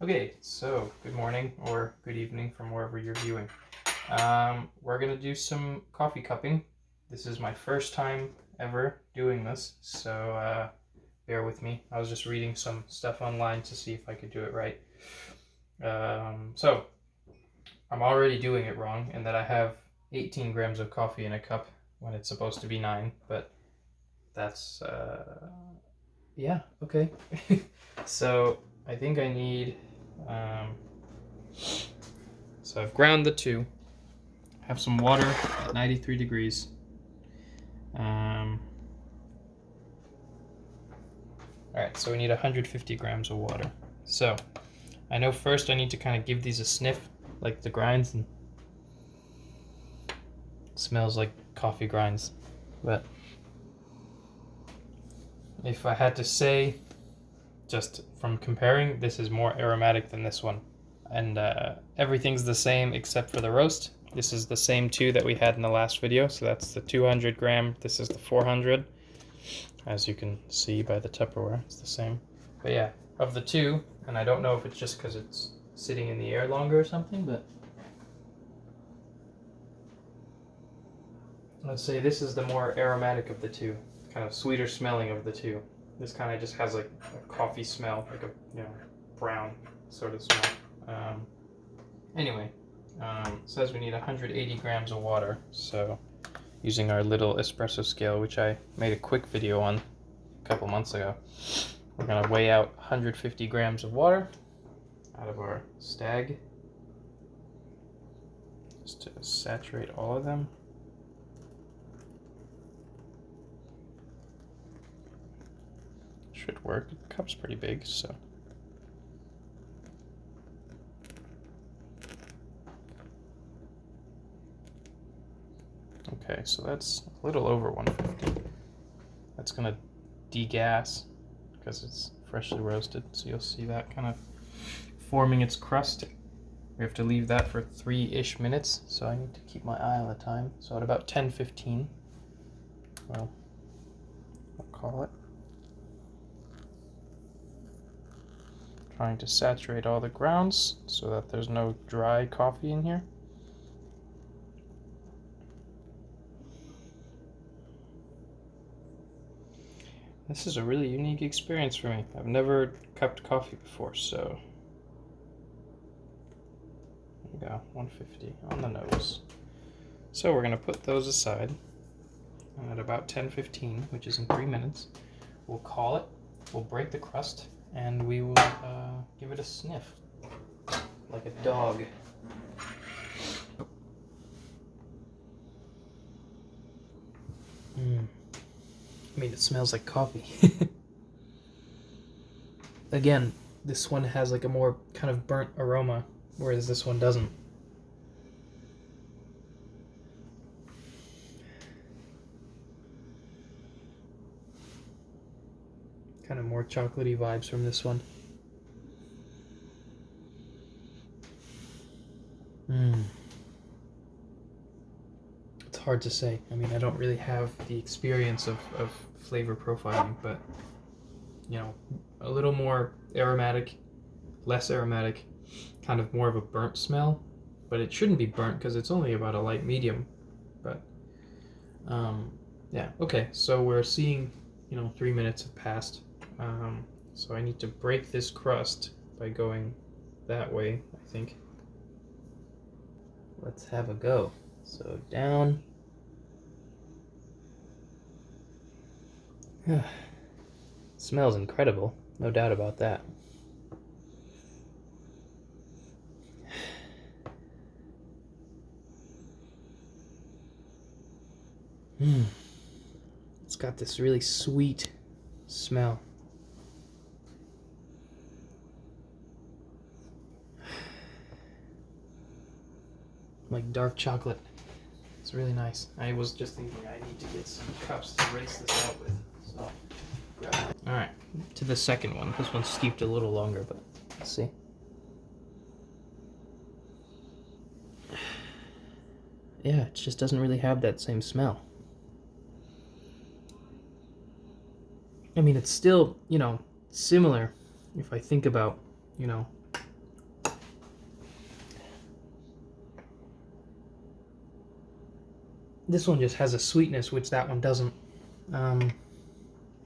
Okay, so good morning or good evening from wherever you're viewing. We're gonna do some coffee cupping. This is my first time ever doing this, so bear with me. I was just reading some stuff online to see if I could do it right. So I'm already doing it wrong in that I have 18 grams of coffee in a cup when it's supposed to be 9, but that's, yeah, okay. So I think I need, so I've ground the two, have some water at 93 degrees. Alright, so we need 150 grams of water. So I know first I need to kind of give these a sniff, like the grinds, and it smells like coffee grinds. But if I had to say, just from comparing, this is more aromatic than this one. And everything's the same except for the roast. This is the same two that we had in the last video, so that's the 200 gram, this is the 400. As you can see by the Tupperware, it's the same. But yeah, of the two, and I don't know if it's just because it's sitting in the air longer or something, but let's say this is the more aromatic of the two, kind of sweeter smelling of the two. This kind of just has like a coffee smell, like a brown sort of smell. Anyway, says we need 180 grams of water, so using our little espresso scale, which I made a quick video on a couple months ago, we're gonna weigh out 150 grams of water out of our stag, just to saturate all of them. Should work. The cup's pretty big, so. Okay, so that's a little over 150. That's gonna degas because it's freshly roasted, so you'll see that kind of forming its crust. We have to leave that for 3-ish minutes, so I need to keep my eye on the time. So at about 10:15, well, I'll call it. Trying to saturate all the grounds so that there's no dry coffee in here. This is a really unique experience for me. I've never cupped coffee before, so there we go, 150 on the nose. So we're gonna put those aside, and at about 10:15, which is in 3 minutes, we'll call it, we'll break the crust, and we will give it a sniff, like a dog. I mean, it smells like coffee. Again, this one has like a more kind of burnt aroma, whereas this one doesn't. Kind of more chocolatey vibes from this one. It's hard to say. I mean, I don't really have the experience of flavor profiling, but you know, a little more aromatic, less aromatic, kind of more of a burnt smell, but it shouldn't be burnt because it's only about a light medium. But yeah, okay, so we're seeing, 3 minutes have passed. So I need to break this crust by going that way, I think. Let's have a go. So down. Smells incredible, no doubt about that. It's got this really sweet smell. Like dark chocolate. It's really nice. I was just thinking I need to get some cups to rinse this out with. So, alright, to the second one. This one's steeped a little longer, but let's see. Yeah, it just doesn't really have that same smell. I mean, it's still, similar if I think about, This one just has a sweetness which that one doesn't,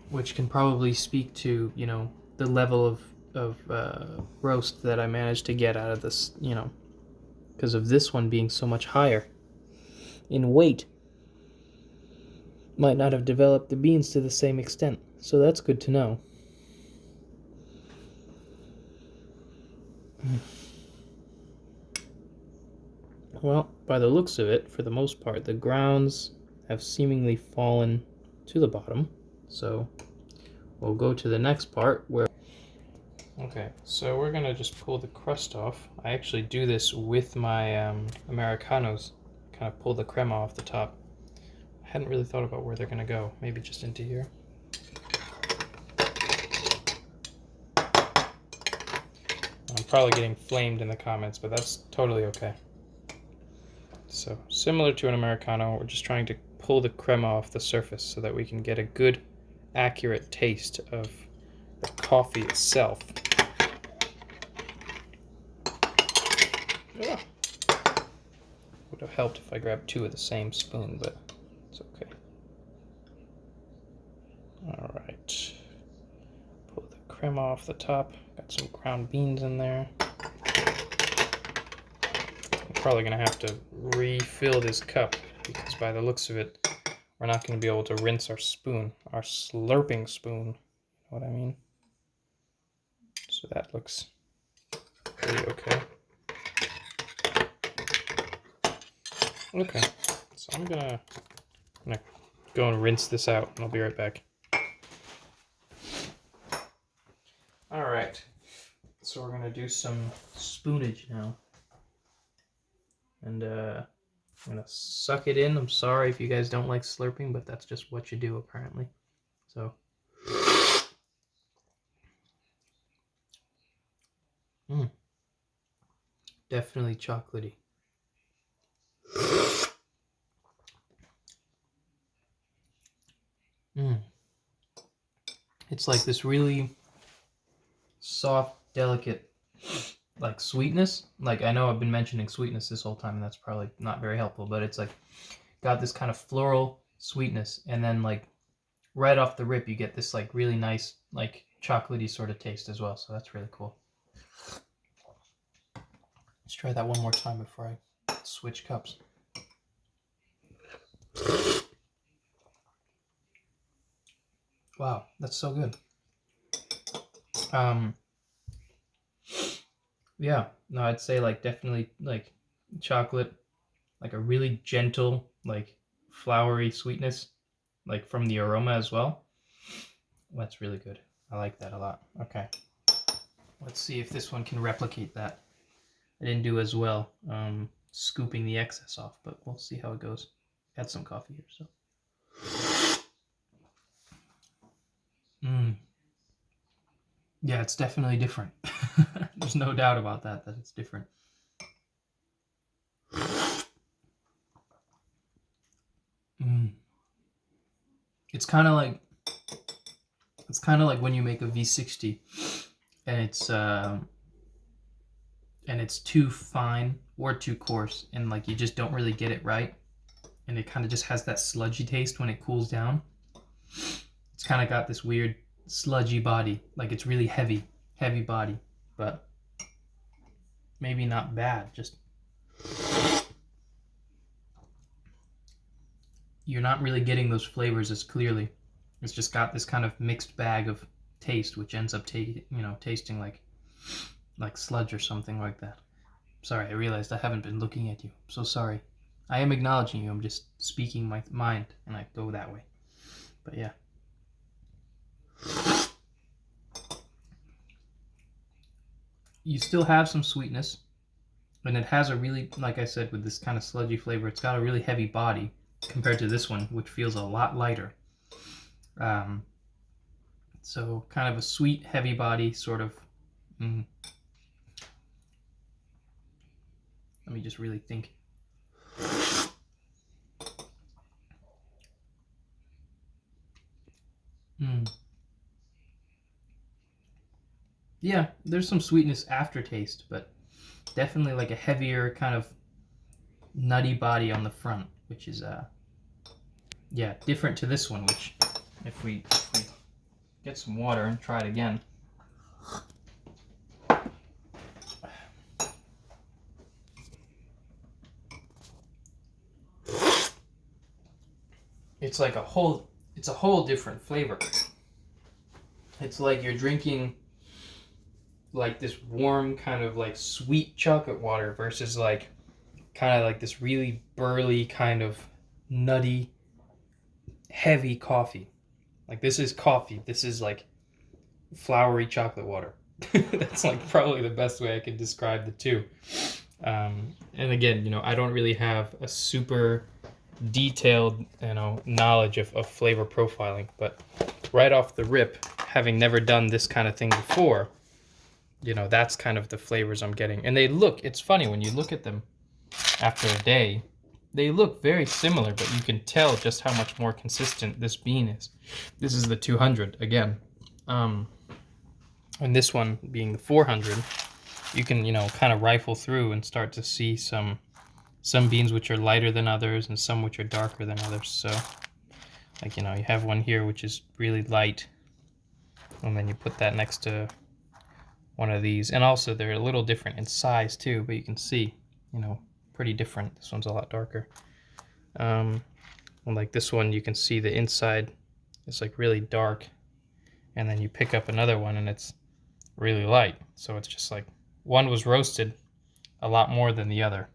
which can probably speak to, you know, the level of roast that I managed to get out of this, you know, because of this one being so much higher in weight. Might not have developed the beans to the same extent, so that's good to know. Well, by the looks of it, for the most part, the grounds have seemingly fallen to the bottom, so we'll go to the next part where... Okay, so we're gonna just pull the crust off. I actually do this with my Americanos, kind of pull the crema off the top. I hadn't really thought about where they're gonna go. Maybe just into here. I'm probably getting flamed in the comments, but that's totally okay. So, similar to an Americano, we're just trying to pull the crema off the surface so that we can get a good, accurate taste of the coffee itself. Ugh. Would have helped if I grabbed two of the same spoon, but it's okay. Alright. Pull the crema off the top. Got some ground beans in there. I'm probably going to have to refill this cup because by the looks of it, we're not going to be able to rinse our spoon, our slurping spoon. You know what I mean? So that looks pretty okay. Okay, so I'm gonna go and rinse this out, and I'll be right back. Alright, so we're gonna do some spoonage now. And I'm gonna suck it in. I'm sorry if you guys don't like slurping, but that's just what you do apparently. So. Definitely chocolatey. It's like this really soft, delicate, like sweetness. Like, I know I've been mentioning sweetness this whole time, and that's probably not very helpful, but it's like got this kind of floral sweetness, and then like right off the rip you get this like really nice like chocolatey sort of taste as well. So that's really cool. Let's try that one more time before I switch cups. Wow, that's so good. Yeah, no, I'd say like definitely like chocolate, like a really gentle, like flowery sweetness, like from the aroma as well. That's really good. I like that a lot. Okay, let's see if this one can replicate that. I didn't do as well scooping the excess off, but we'll see how it goes. Add some coffee here, so. Yeah, it's definitely different. There's no doubt about that it's different. It's kind of like when you make a V60 and it's too fine or too coarse, and like you just don't really get it right, and it kind of just has that sludgy taste when it cools down. It's kind of got this weird sludgy body, like it's really heavy body, but maybe not bad, just you're not really getting those flavors as clearly. It's just got this kind of mixed bag of taste, which ends up tasting like sludge or something like that. Sorry, I realized I haven't been looking at you. I'm so sorry. I am acknowledging you. I'm just speaking my mind, and I go that way. But yeah. You still have some sweetness, and it has a really, like I said, with this kind of sludgy flavor, it's got a really heavy body compared to this one, which feels a lot lighter. So kind of a sweet, heavy body, sort of. Let me just really think. Yeah, there's some sweetness aftertaste, but definitely like a heavier kind of nutty body on the front, which is yeah, different to this one, which if we get some water and try it again. It's like it's a whole different flavor. It's like you're drinking like this warm kind of like sweet chocolate water versus like kind of like this really burly kind of nutty heavy coffee. Like this is coffee. This is like flowery chocolate water. That's like probably the best way I can describe the two. And again, you know, I don't really have a super detailed, you know, knowledge of flavor profiling, but right off the rip, having never done this kind of thing before, you know, that's kind of the flavors I'm getting. And it's funny when you look at them after a day, they look very similar, but you can tell just how much more consistent this bean is. This is the 200 again. And this one being the 400, you can, you know, kind of rifle through and start to see some beans which are lighter than others and some which are darker than others. So, like, you know, you have one here which is really light, and then you put that next to one of these. And also they're a little different in size too, but you can see, you know, pretty different. This one's a lot darker. And like this one, you can see the inside is like really dark, and then you pick up another one and it's really light. So it's just like one was roasted a lot more than the other.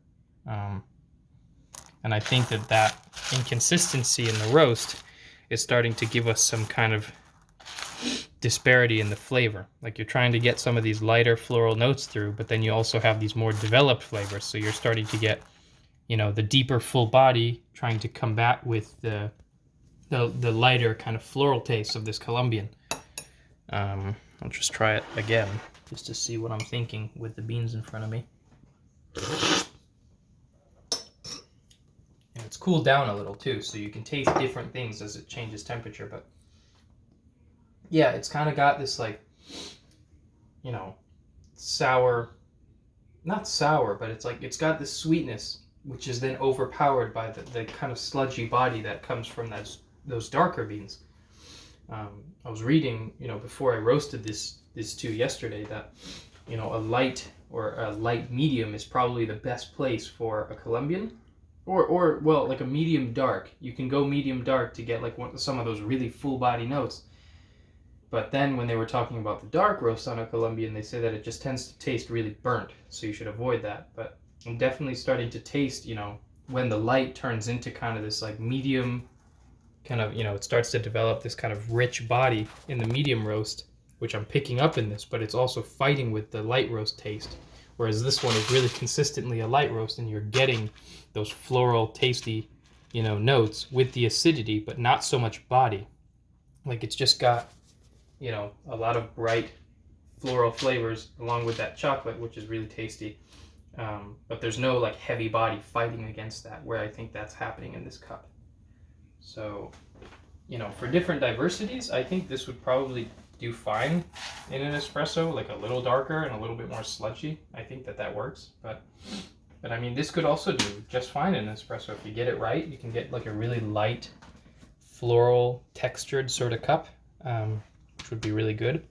And I think that inconsistency in the roast is starting to give us some kind of disparity in the flavor. Like you're trying to get some of these lighter floral notes through, but then you also have these more developed flavors. So you're starting to get, you know, the deeper full body trying to combat with the lighter kind of floral taste of this Colombian. I'll just try it again just to see what I'm thinking with the beans in front of me. And it's cooled down a little too, so you can taste different things as it changes temperature. But yeah, it's kind of got this like, you know, sour, not sour, but it's like it's got this sweetness which is then overpowered by the kind of sludgy body that comes from those darker beans. I was reading, you know, before I roasted this two yesterday, that, you know, a light or a light medium is probably the best place for a Colombian, or well, like a medium dark. You can go medium dark to get like some of those really full body notes. But then when they were talking about the dark roast on a Colombian, they say that it just tends to taste really burnt, so you should avoid that. But I'm definitely starting to taste, you know, when the light turns into kind of this like medium kind of, you know, it starts to develop this kind of rich body in the medium roast, which I'm picking up in this, but it's also fighting with the light roast taste. Whereas this one is really consistently a light roast, and you're getting those floral, tasty, you know, notes with the acidity, but not so much body. Like it's just got, you know, a lot of bright floral flavors along with that chocolate, which is really tasty. But there's no like heavy body fighting against that, where I think that's happening in this cup. So, you know, for different diversities, I think this would probably do fine in an espresso, like a little darker and a little bit more sludgy. I think that works. But I mean, this could also do just fine in an espresso. If you get it right, you can get like a really light, floral, textured sort of cup, which would be really good.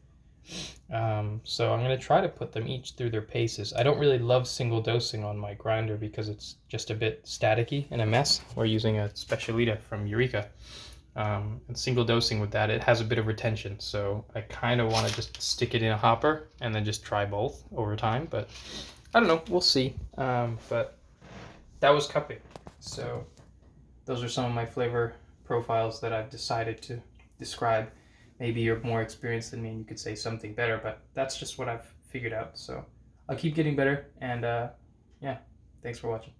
So I'm going to try to put them each through their paces. I don't really love single dosing on my grinder because it's just a bit staticky and a mess. We're using a Specialita from Eureka. And single dosing with that, it has a bit of retention. So I kind of want to just stick it in a hopper and then just try both over time. But I don't know, we'll see. But that was cupping. So those are some of my flavor profiles that I've decided to describe. Maybe you're more experienced than me and you could say something better, but that's just what I've figured out. So I'll keep getting better, and yeah, thanks for watching.